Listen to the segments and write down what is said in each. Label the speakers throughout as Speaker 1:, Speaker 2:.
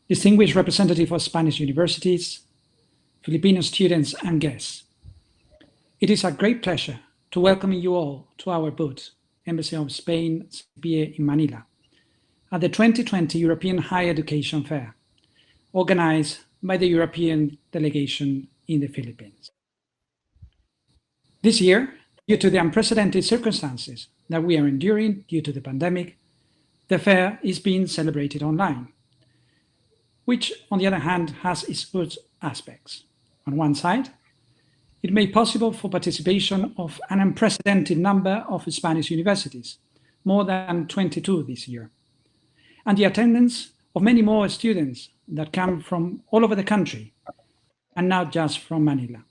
Speaker 1: distinguished representative of Spanish universities, Filipino students and guests. It is a great pleasure to welcome you all to our booth, Embassy of Spain, SEPIE in Manila, at the 2020 European Higher Education Fair, organized by the European delegation in the Philippines. This year, due to the unprecedented circumstances that we are enduring due to the pandemic, the fair is being celebrated online, which, on the other hand, has its good aspects. On one side, it made possible for participation of an unprecedented number of Spanish universities, more than 22 this year, and the attendance of many more students that come from all over the country, and not just from Manila.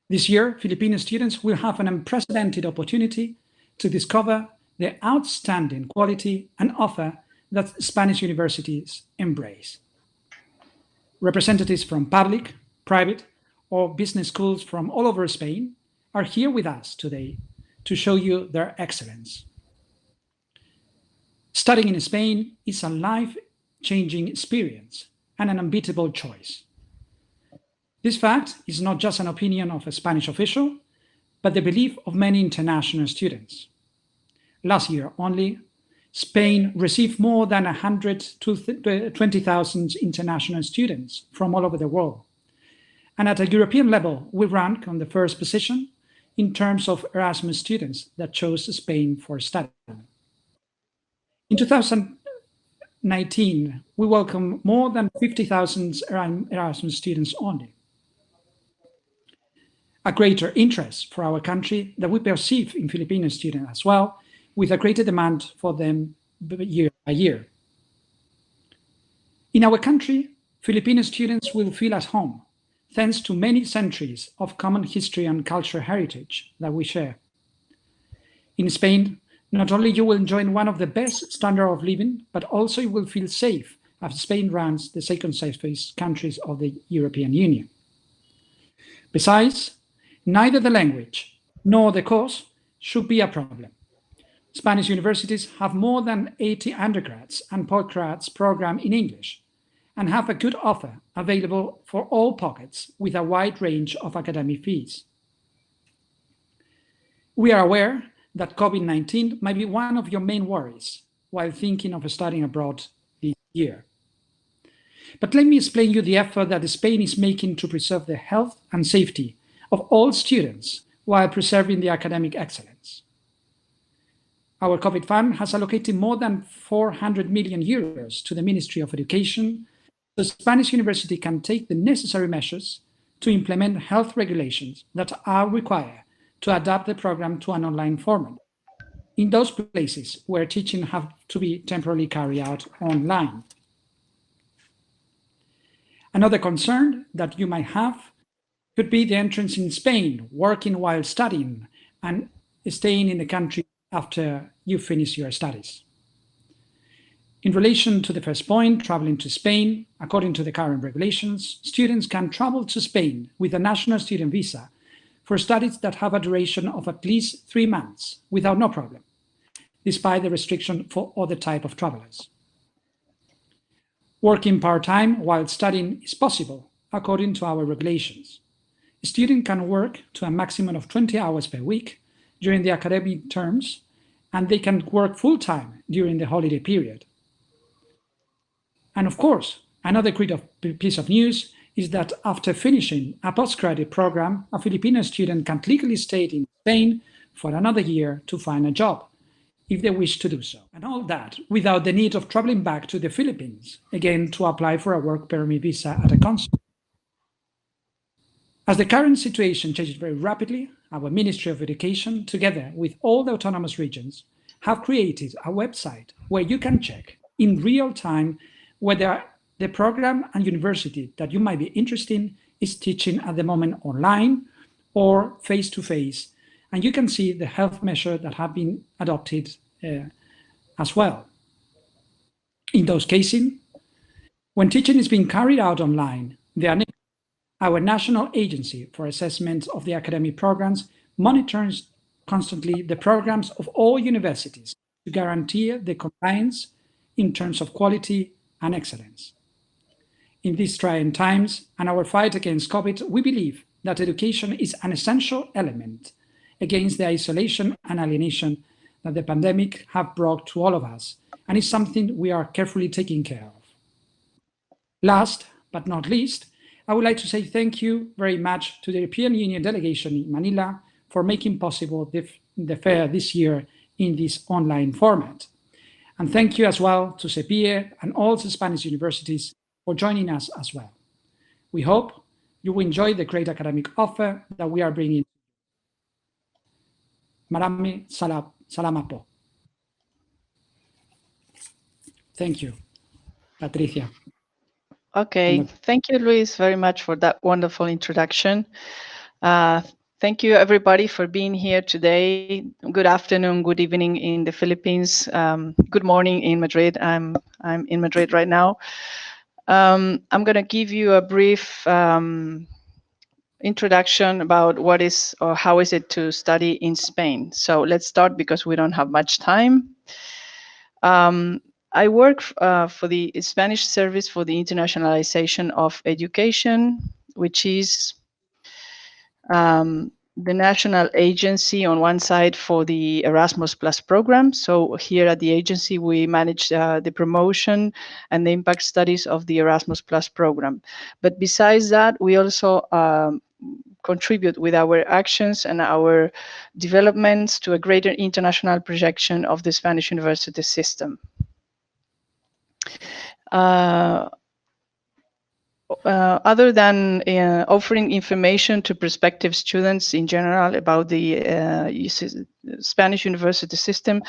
Speaker 1: This year, Filipino students will have an unprecedented opportunity to discover the outstanding quality and offer that Spanish universities embrace. Representatives from public, private, or business schools from all over Spain are here with us today to show you their excellence. Studying in Spain is a life-changing experience and an unbeatable choice. This fact is not just an opinion of a Spanish official, but the belief of many international students. Last year only, Spain received more than 120,000 international students from all over the world. And at a European level, we rank on the first position in terms of Erasmus students that chose Spain for study. In 2019, we welcomed more than 50,000 Erasmus students only. A greater interest for our country that we perceive in Filipino students as well, with a greater demand for them year by year. In our country, Filipino students will feel at home, thanks to many centuries of common history and cultural heritage that we share. In Spain, not only you will enjoy one of the best standards of living, but also you will feel safe as Spain ranks the second safest countries of the European Union. Besides, neither the language nor the course should be a problem. Spanish universities have more than 80 undergrads and postgrads programs in English and have a good offer available for all pockets with a wide range of academic fees. We are aware that COVID-19 might be one of your main worries while thinking of studying abroad this year. But let me explain you the effort that Spain is making to preserve the health and safety of all students while preserving the academic excellence. Our COVID fund has allocated more than 400 million euros to the Ministry of Education so Spanish university can take the necessary measures to implement health regulations that are required to adapt the program to an online format in those places where teaching has to be temporarily carried out online. Another concern that you might have could be the entrance in Spain, working while studying, and staying in the country after you finish your studies. In relation to the first point, traveling to Spain, according to the current regulations, students can travel to Spain with a national student visa for studies that have a duration of at least 3 months without no problem, despite the restriction for other type of travelers. Working part-time while studying is possible, according to our regulations. A student can work to a maximum of 20 hours per week during the academic terms, and they can work full-time during the holiday period. And of course, another great piece of news is that after finishing a postgraduate program, a Filipino student can legally stay in Spain for another year to find a job, if they wish to do so. And all that without the need of traveling back to the Philippines, again to apply for a work permit visa at a consulate. As the current situation changes very rapidly, our Ministry of Education, together with all the autonomous regions, have created a website where you can check in real time whether the program and university that you might be interested in is teaching at the moment online or face-to-face. And you can see the health measures that have been adopted as well. In those cases, when teaching is being carried out online, our National Agency for Assessment of the Academic Programs monitors constantly the programs of all universities to guarantee the compliance in terms of quality and excellence. In these trying times and our fight against COVID, we believe that education is an essential element against the isolation and alienation that the pandemic have brought to all of us, and is something we are carefully taking care of. Last but not least, I would like to say thank you very much to the European Union delegation in Manila for making possible the fair this year in this online format. And thank you as well to SEPIE and all the Spanish universities for joining us as well. We hope you will enjoy the great academic offer that we are bringing. Marami salamapo. Thank you, Patricia.
Speaker 2: Okay, thank you, Luis, very much for that wonderful introduction. Thank you, everybody, for being here today. Good afternoon, good evening in the Philippines. Good morning in Madrid. I'm in Madrid right now. I'm going to give you a brief introduction about what is or how is it to study in Spain. So let's start because we don't have much time. I work for the Spanish Service for the Internationalization of Education, which is the national agency on one side for the Erasmus Plus program. So here at the agency, we manage the promotion and the impact studies of the Erasmus Plus program. But besides that, we also contribute with our actions and our developments to a greater international projection of the Spanish university system. Other than offering information to prospective students in general about the Spanish university system,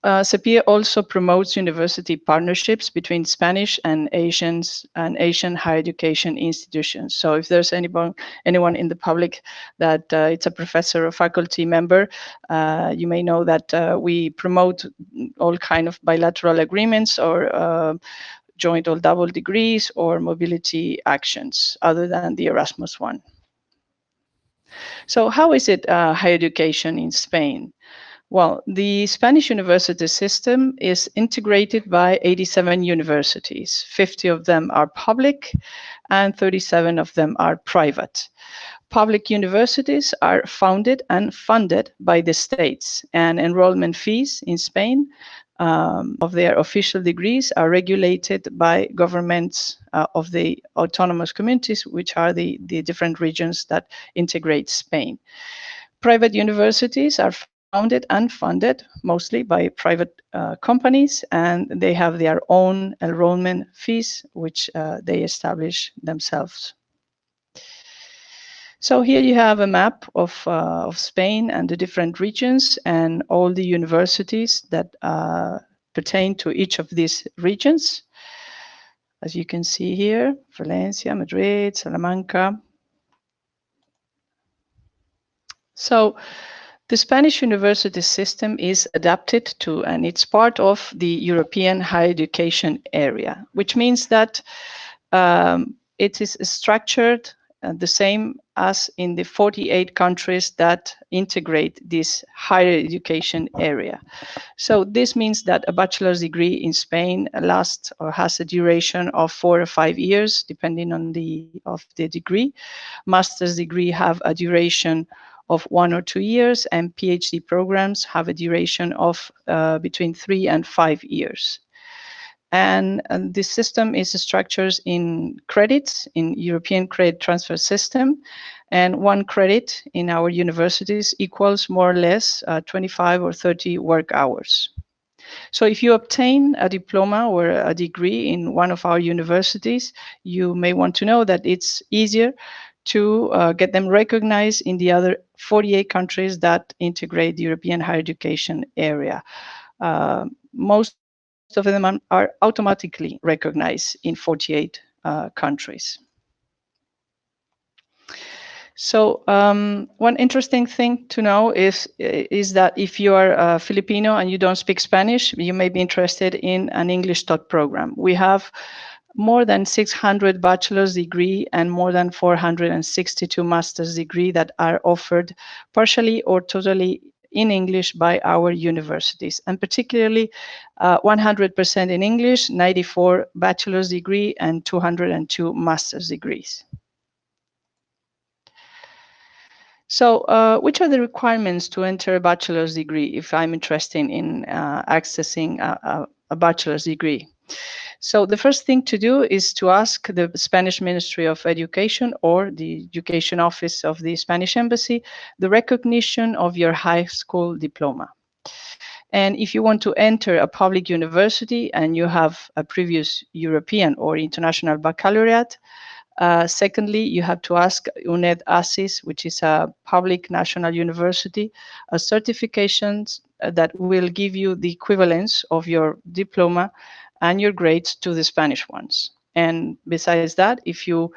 Speaker 2: SEPIE also promotes university partnerships between Spanish and Asian higher education institutions. So if there's anyone in the public that it's a professor or faculty member, you may know that we promote all kind of bilateral agreements or joint or double degrees or mobility actions other than the Erasmus one. So how is it higher education in Spain? Well, the Spanish university system is integrated by 87 universities. 50 of them are public and 37 of them are private. Public universities are founded and funded by the states, and enrollment fees in Spain of their official degrees are regulated by governments of the autonomous communities, which are the different regions that integrate Spain. Private universities are founded and funded mostly by private companies, and they have their own enrollment fees, which they establish themselves. So here you have a map of Spain and the different regions and all the universities that pertain to each of these regions. As you can see here, Valencia, Madrid, Salamanca. So the Spanish university system is adapted to, and it's part of the European higher education area, which means that it is structured the same as in the 48 countries that integrate this higher education area. So this means that a bachelor's degree in Spain lasts or has a duration of 4 or 5 years, depending on the degree. Master's degree have a duration of 1 or 2 years, and PhD programs have a duration of between 3 and 5 years. And this system is structured in credits in European credit transfer system, and 1 credit in our universities equals more or less 25 or 30 work hours. So if you obtain a diploma or a degree in one of our universities, you may want to know that it's easier to get them recognized in the other 48 countries that integrate the European higher education area. Most of them are automatically recognized in 48 countries. So one interesting thing to know is that if you are Filipino and you don't speak Spanish, you may be interested in an English taught program. We have more than 600 bachelor's degree and more than 462 master's degree that are offered partially or totally in English by our universities, and particularly 100% in English, 94 bachelor's degree and 202 master's degrees. So which are the requirements to enter a bachelor's degree if I'm interested in accessing a bachelor's degree? So the first thing to do is to ask the Spanish Ministry of Education or the Education Office of the Spanish Embassy the recognition of your high school diploma. And if you want to enter a public university and you have a previous European or international baccalaureate, secondly, you have to ask UNED ASIS, which is a public national university, a certification that will give you the equivalence of your diploma and your grades to the Spanish ones. And besides that, if you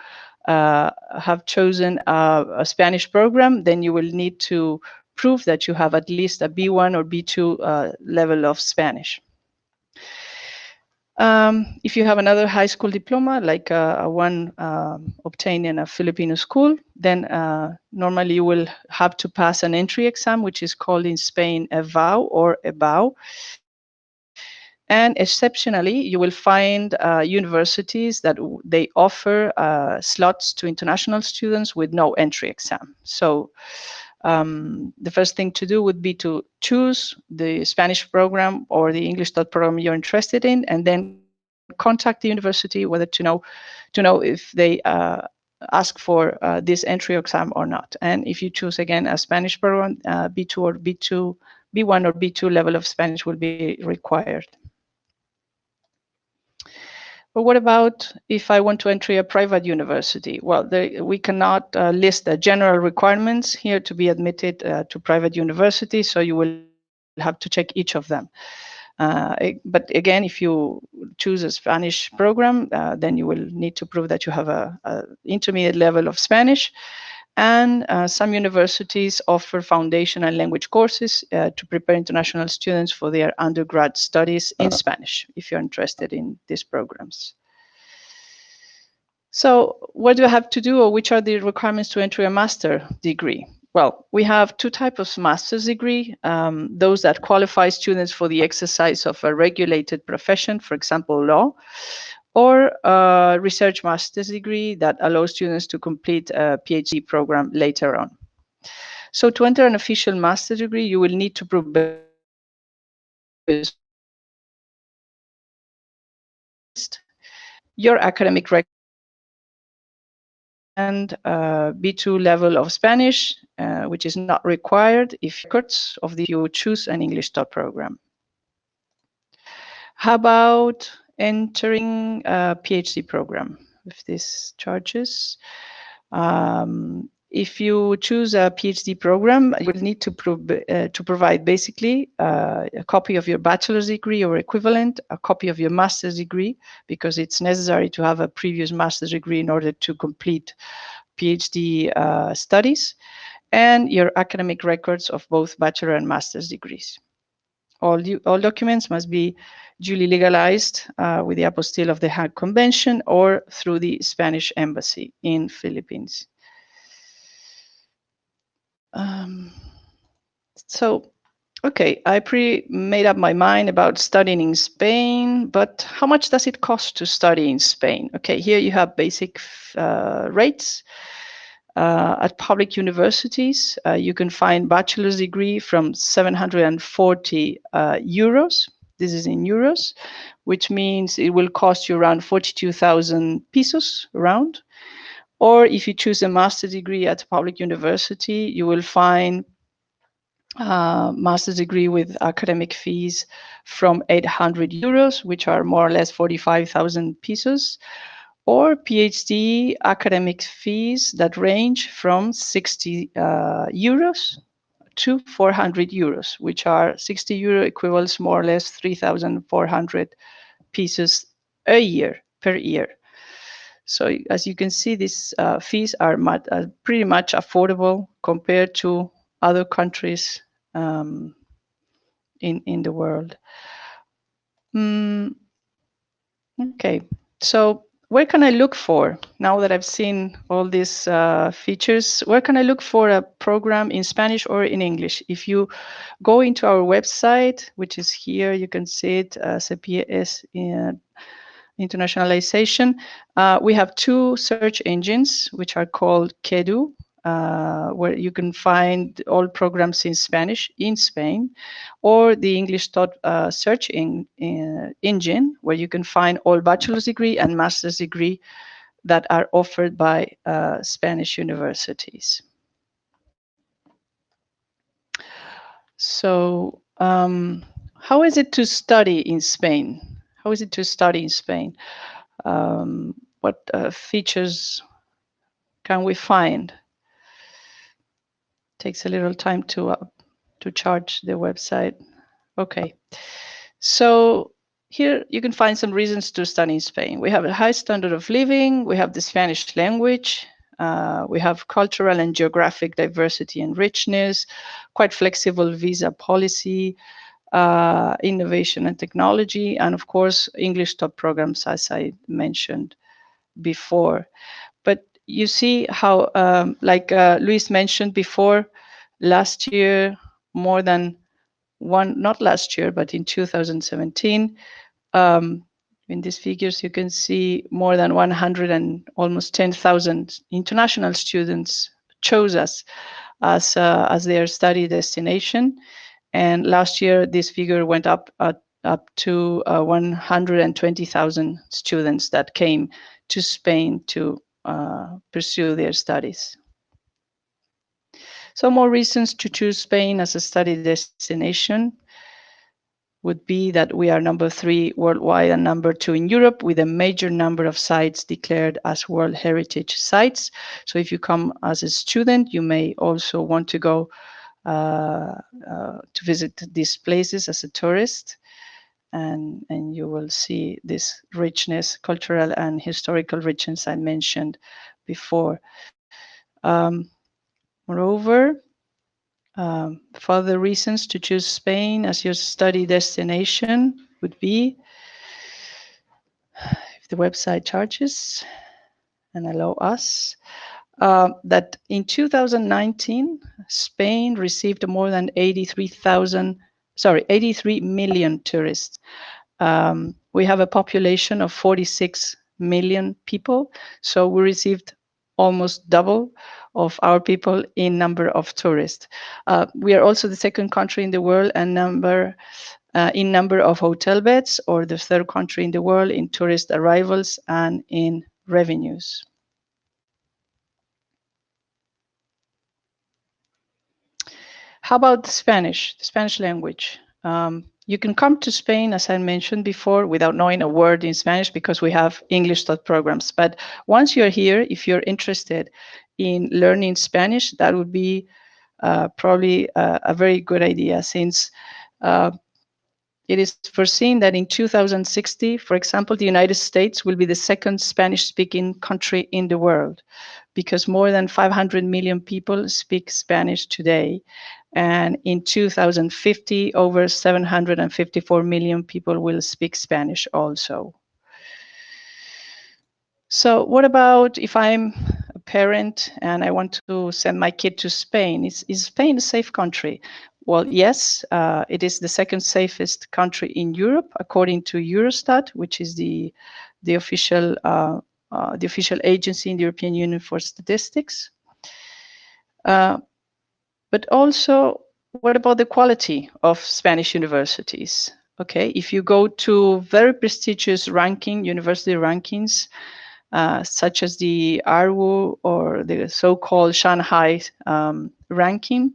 Speaker 2: have chosen a Spanish program, then you will need to prove that you have at least a B1 or B2 level of Spanish. If you have another high school diploma, like a one obtained in a Filipino school, then normally you will have to pass an entry exam, which is called in Spain a VOW or a BOW. And exceptionally, you will find universities that they offer slots to international students with no entry exam. So the first thing to do would be to choose the Spanish program or the English program you're interested in, and then contact the university whether to know if they ask for this entry exam or not. And if you choose again a Spanish program, B2 or B2, B1 or B2 level of Spanish will be required. But what about if I want to enter a private university? Well, we cannot list the general requirements here to be admitted to private universities, so you will have to check each of them. But again, if you choose a Spanish program, then you will need to prove that you have an intermediate level of Spanish. And some universities offer foundation and language courses to prepare international students for their undergrad studies in Spanish, if you're interested in these programs. So what do I have to do, or which are the requirements to enter a master degree? Well, we have two types of master's degree, those that qualify students for the exercise of a regulated profession, for example, law, or a research master's degree that allows students to complete a PhD program later on. So to enter an official master's degree, you will need to prove your academic record and B2 level of Spanish, which is not required if records of the you choose an English program. How about entering a PhD program with these charges? If you choose a PhD program, you will need to provide basically a copy of your bachelor's degree or equivalent, a copy of your master's degree, because it's necessary to have a previous master's degree in order to complete PhD studies, and your academic records of both bachelor and master's degrees. All documents must be duly legalized with the apostille of the Hague Convention or through the Spanish Embassy in Philippines. Okay, I made up my mind about studying in Spain, but how much does it cost to study in Spain? Okay, here you have basic rates. At public universities, you can find bachelor's degree from 740 euros. This is in euros, which means it will cost you around 42,000 pesos around. Or if you choose a master's degree at a public university, you will find master's degree with academic fees from 800 euros, which are more or less 45,000 pesos, or PhD academic fees that range from 60 euros to 400 euros, which are 60 euro equals more or less 3,400 pieces a year, per year. So as you can see, these fees are pretty much affordable compared to other countries in the world. Okay, so where can I look for, now that I've seen all these features, where can I look for a program in Spanish or in English? If you go into our website, which is here, you can see it, SEPIE Internationalisation. We have two search engines, which are called KEDU, where you can find all programs in Spanish in Spain, or the English search engine, where you can find all bachelor's degree and master's degree that are offered by Spanish universities. So how is it to study in Spain? How is it to study in Spain? What features can we find? Takes a little time to charge the website. Okay, so here you can find some reasons to study in Spain. We have a high standard of living. We have the Spanish language. We have cultural and geographic diversity and richness, quite flexible visa policy, innovation and technology, and of course, English top programs, as I mentioned before. But you see how, like Luis mentioned before, last year, more than not last year, but in 2017, in these figures, you can see more than 100 and almost 10,000 international students chose us as their study destination. And last year, this figure went up to 120,000 students that came to Spain to pursue their studies. So more reasons to choose Spain as a study destination would be that we are number 3 worldwide and number 2 in Europe, with a major number of sites declared as World Heritage Sites. So if you come as a student, you may also want to go to visit these places as a tourist, and you will see this richness, cultural and historical richness I mentioned before. Moreover, further reasons to choose Spain as your study destination would be, if the website charges and allow us, that in 2019, Spain received more than 83 million tourists. We have a population of 46 million people, so we received almost double of our people in number of tourists. We are also the second country in the world and in number of hotel beds, or the third country in the world in tourist arrivals and in revenues. How about the Spanish language? You can come to Spain, as I mentioned before, without knowing a word in Spanish, because we have English taught programs. But once you're here, if you're interested in learning Spanish, that would be probably a very good idea, since it is foreseen that in 2060, for example, the United States will be the second Spanish-speaking country in the world, because more than 500 million people speak Spanish today. And in 2050, over 754 million people will speak Spanish also. So what about if I'm a parent and I want to send my kid to Spain? Is Spain a safe country? Well, yes, it is the second safest country in Europe, according to Eurostat, which is the official agency in the European Union for statistics. But also, what about the quality of Spanish universities? Okay, if you go to very prestigious university rankings, such as the ARWU or the so-called Shanghai ranking,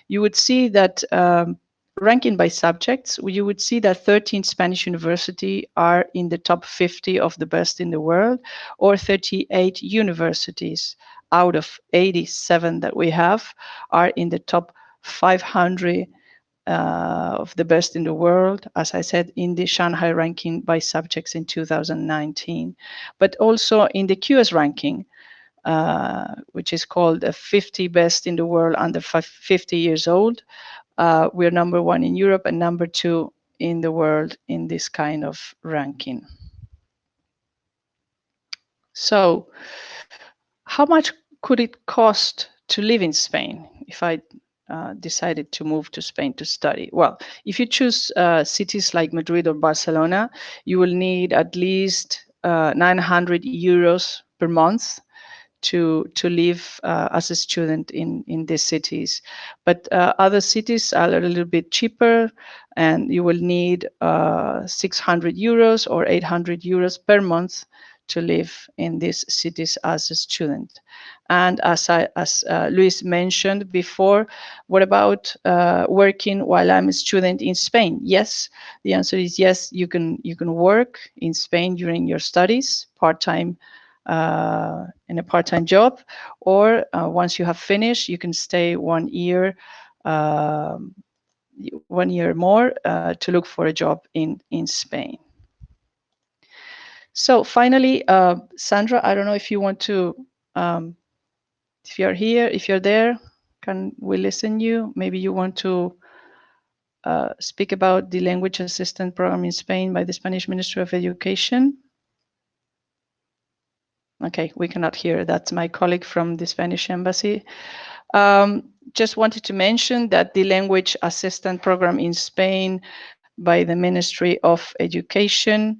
Speaker 2: you would see that ranking by subjects, you would see that 13 Spanish universities are in the top 50 of the best in the world, or 38 universities out of 87 that we have are in the top 500 of the best in the world, as I said, in the Shanghai ranking by subjects in 2019, but also in the QS ranking, which is called the 50 best in the world under 50 years old. We're number 1 in Europe and number 2 in the world in this kind of ranking. So how much could it cost to live in Spain if I decided to move to Spain to study? Well, if you choose cities like Madrid or Barcelona, you will need at least 900 euros per month to live as a student in these cities. But other cities are a little bit cheaper, and you will need 600 euros or 800 euros per month to live in these cities as a student. And as Luis mentioned before, what about working while I'm a student in Spain? Yes, the answer is yes. You can work in Spain during your studies, part-time, in a part-time job, or once you have finished, you can stay 1 year, 1 year more to look for a job in Spain. So finally, Sandra, I don't know if you want to, if you're here, if you're there, can we listen you? Maybe you want to speak about the language assistant program in Spain by the Spanish Ministry of Education. Okay, we cannot hear. That's my colleague from the Spanish Embassy. Just wanted to mention that the language assistant program in Spain by the Ministry of Education,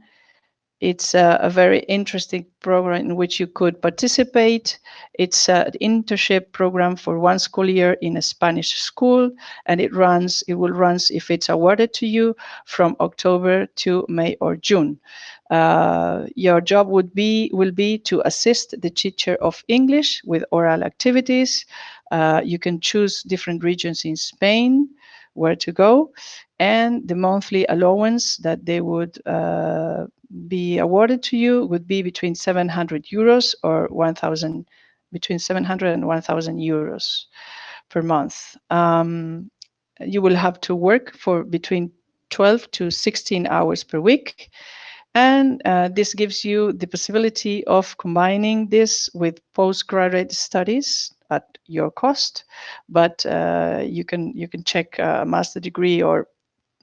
Speaker 2: it's a very interesting program in which you could participate. It's an internship program for 1 school year in a Spanish school, and it will run, if it's awarded to you, from October to May or June. Your job will be to assist the teacher of English with oral activities. You can choose different regions in Spain where to go, and the monthly allowance that they would be awarded to you would be between 700 euros or 1,000, between 700 and 1,000 euros per month. You will have to work for between 12 to 16 hours per week. And this gives you the possibility of combining this with postgraduate studies at your cost. But you can check a master degree or,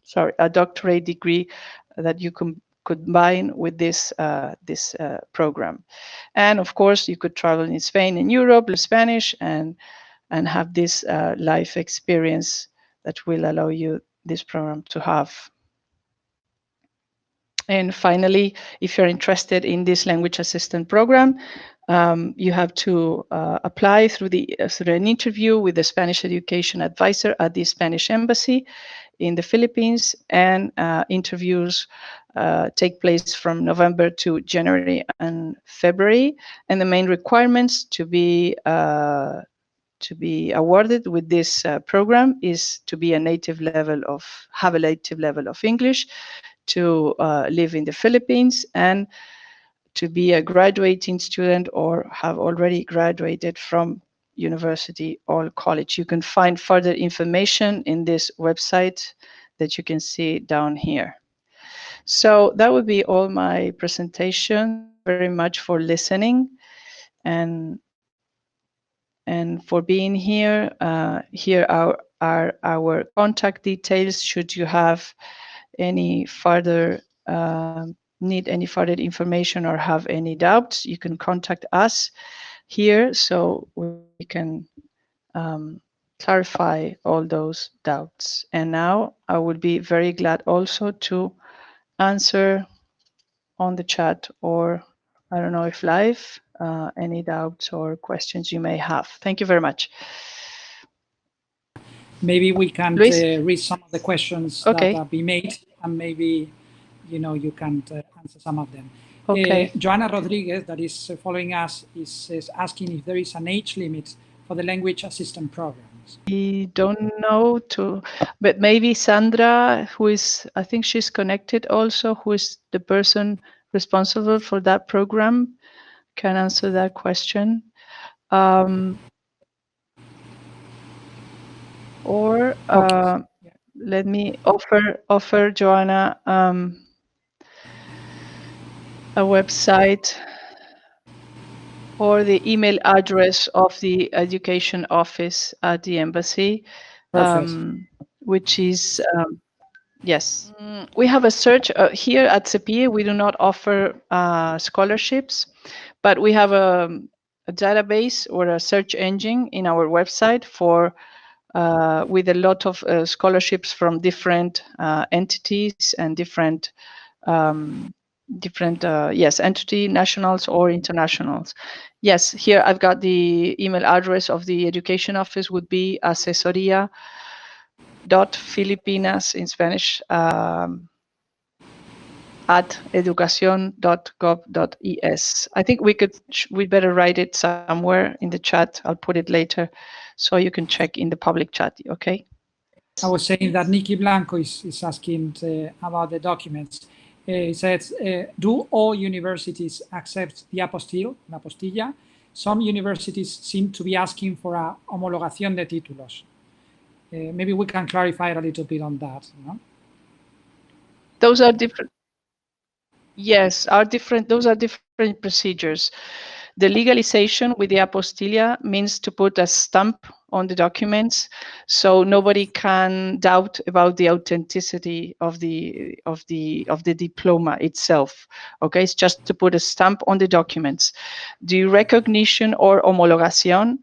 Speaker 2: sorry, a doctorate degree that you can combine with this program. And of course, you could travel in Spain and Europe, learn Spanish, and have this life experience that will allow you this program to have. And finally, if you're interested in this language assistant program, you have to apply through an interview with the Spanish education advisor at the Spanish Embassy in the Philippines, and interviews take place from November to January and February. And the main requirements to be awarded with this program is to be have a native level of English, to live in the Philippines, and to be a graduating student or have already graduated from university or college. You can find further information in this website that you can see down here. So that would be all my presentation. Thank you very much for listening and for being here. Here are our contact details. Should you have any further need any further information or have any doubts, you can contact us here so we can clarify all those doubts. And now I would be very glad also to answer on the chat, or I don't know if live, any doubts or questions you may have. Thank you very much.
Speaker 1: Maybe we can read some of the questions that have been made, and maybe you can answer some of them. Joanna Rodriguez, that is following us, is asking if there is an age limit for the language assistant programs.
Speaker 2: We don't know, but maybe Sandra, who is, I think she's connected also, who is the person responsible for that program, can answer that question. Or let me offer Joanna a website or the email address of the education office at the embassy, which is Yes. We have a search here at SEPIE. We do not offer scholarships, but we have a database or a search engine in our website for with a lot of scholarships from different entities and different yes, entity, nationals or internationals. Yes, here I've got the email address of the education office would be asesoria.filipinas in Spanish at educacion.gov.es. I think we better write it somewhere in the chat. I'll put it later so you can check in the public chat, okay?
Speaker 1: I was saying that Nikki Blanco is asking about the documents. He says, do all universities accept the apostille, la apostilla? Some universities seem to be asking for a homologación de títulos. Maybe we can clarify a little bit on that. No?
Speaker 2: Those are different. Yes, those are different procedures. The legalization with the apostilla means to put a stamp on the documents, so nobody can doubt about the authenticity of the diploma itself. Okay, it's just to put a stamp on the documents. The recognition or homologación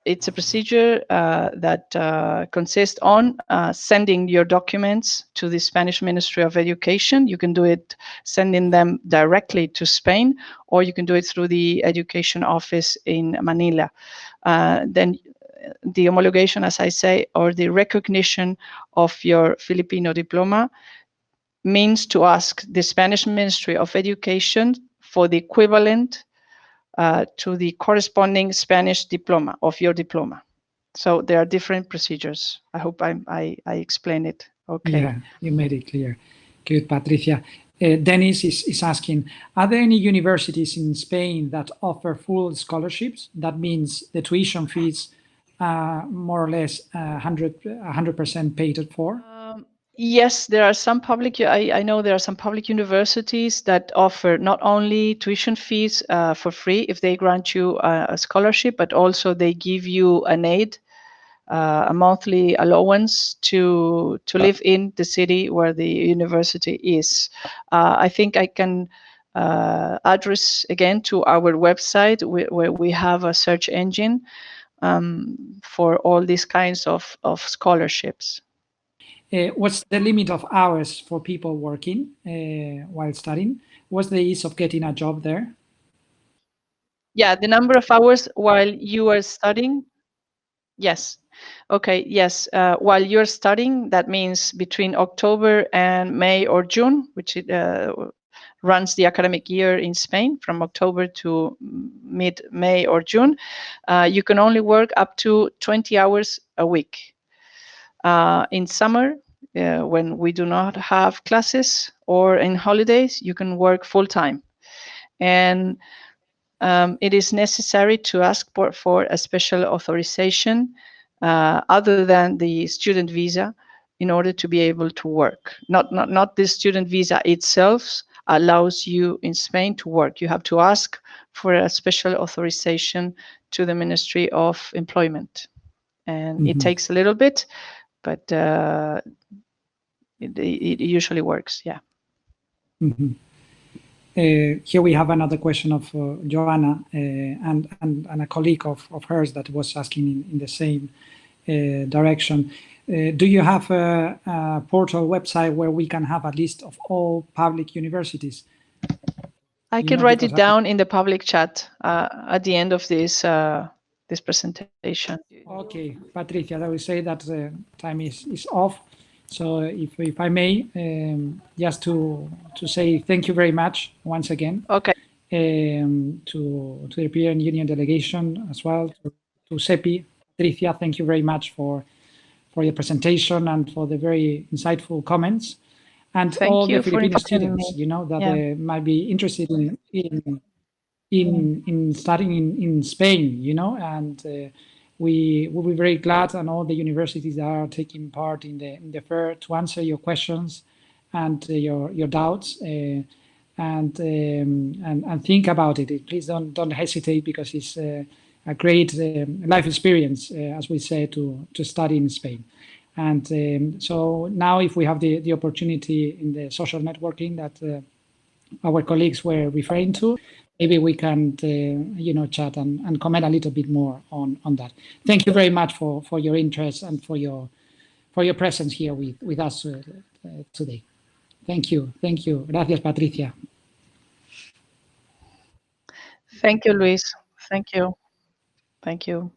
Speaker 2: it's a procedure that consists on sending your documents to the Spanish Ministry of Education. You can do it sending them directly to Spain, or you can do it through the education office in Manila. Then the homologation, as I say, or the recognition of your Filipino diploma means to ask the Spanish Ministry of Education for the equivalent to the corresponding Spanish diploma of your diploma. So there are different procedures. I hope I explained it okay.
Speaker 1: Yeah, you made it clear. Good, Patricia. Dennis is asking, are there any universities in Spain that offer full scholarships? That means the tuition fees more or less 100% paid for?
Speaker 2: Yes, there are some public, I know there are some public universities that offer not only tuition fees for free if they grant you a scholarship, but also they give you an aid, a monthly allowance to live in the city where the university is. I think I can address again to our website where we have a search engine for all these kinds of scholarships.
Speaker 1: What's the limit of hours for people working while studying? What's the ease of getting a job there?
Speaker 2: Yeah, the number of hours while you are studying. Yes. Okay. Yes. While you're studying, that means between October and May or June, which runs the academic year in Spain from October to mid-May or June, you can only work up to 20 hours a week. In summer, when we do not have classes or in holidays, you can work full-time. And it is necessary to ask for a special authorization other than the student visa in order to be able to work. Not the student visa itself allows you in Spain to work. You have to ask for a special authorization to the Ministry of Employment. And it takes a little bit, but it usually works, yeah.
Speaker 1: Here we have another question of Joanna and a colleague of hers that was asking in the same direction. Do you have a portal website where we can have a list of all public universities?
Speaker 2: I can write it down in the public chat at the end of this this presentation.
Speaker 1: Okay, Patricia, I will say that the time is off. So if I may, just to say thank you very much once again.
Speaker 2: Okay.
Speaker 1: To the European Union delegation as well, to SEPIE. Patricia, thank you very much for your presentation and for the very insightful comments. And
Speaker 2: thank
Speaker 1: all
Speaker 2: you
Speaker 1: the Filipino students, you know, that might be interested in studying in Spain, you know, and we will be very glad, and all the universities that are taking part in the fair, to answer your questions and your doubts, and think about it. Please don't hesitate, because it's a great life experience, as we say, to study in Spain. And so now if we have the opportunity in the social networking that our colleagues were referring to, maybe we can chat and comment a little bit more on that. Thank you very much for your interest and for your presence here with us today. Thank you. Gracias, Patricia.
Speaker 2: Thank you, Luis. Thank you.